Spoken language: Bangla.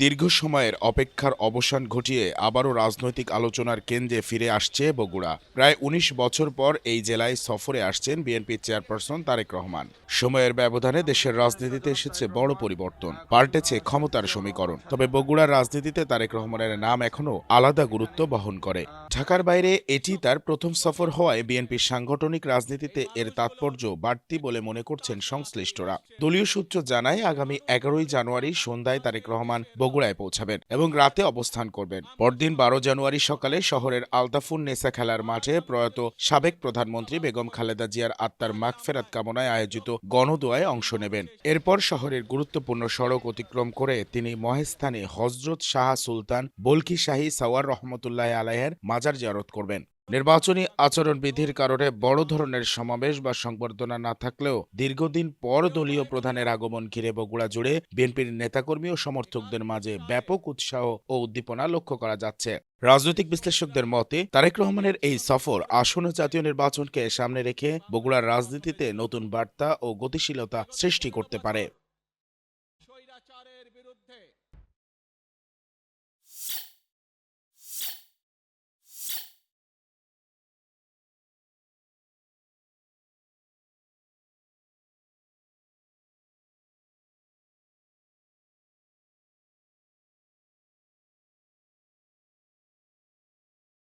দীর্ঘ সময়ের অপেক্ষার অবসান ঘটিয়ে আবারও রাজনৈতিক আলোচনার কেন্দ্রে ফিরে আসছে বগুড়া। প্রায় ১৯ বছর পর এই জেলায় সফরে আসছেন বিএনপি চেয়ারপারসন তারেক রহমান। সময়ের ব্যবধানে দেশের রাজনীতিতে এসেছে বড় পরিবর্তন, পাল্টেছে ক্ষমতার সমীকরণ। তবে বগুড়ার রাজনীতিতে তারেক রহমানের নাম এখনও আলাদা গুরুত্ব বহন করে। ঢাকার বাইরে এটি তার প্রথম সফর হওয়ায় বিএনপির সাংগঠনিক রাজনীতিতে এর তাৎপর্য বাড়তি বলে মনে করছেন সংশ্লিষ্টরা। দলীয় সূত্র জানায়, আগামী ১১ জানুয়ারি সন্ধ্যায় তারেক রহমান বগুড়ায় পৌঁছাবেন এবং রাতে অবস্থান করবেন। পরদিন ১২ জানুয়ারি সকালে শহরের আলতাফুন নেসা খেলার মাঠে প্রয়াত সাবেক প্রধানমন্ত্রী বেগম খালেদা জিয়ার আত্মার মাগফেরাত কামনায় আয়োজিত গণদোয়ায় অংশ নেবেন। এরপর শহরের গুরুত্বপূর্ণ সড়ক অতিক্রম করে তিনি মহেস্থানে হজরত শাহ সুলতান বলখি শাহী সাওয়ার রহমতুল্লাহ আলাইহের মাজার জিয়ারত করবেন। নির্বাচনী আচরণবিধির কারণে বড় ধরনের সমাবেশ বা সংবর্ধনা না থাকলেও দীর্ঘদিন পর দলীয় প্রধানের আগমন ঘিরে বগুড়া জুড়ে বিএনপির নেতাকর্মী ও সমর্থকদের মাঝে ব্যাপক উৎসাহ ও উদ্দীপনা লক্ষ্য করা যাচ্ছে। রাজনৈতিক বিশ্লেষকদের মতে, তারেক রহমানের এই সফর আসন্ন জাতীয় নির্বাচনকে সামনে রেখে বগুড়ার রাজনীতিতে নতুন বার্তা ও গতিশীলতা সৃষ্টি করতে পারে।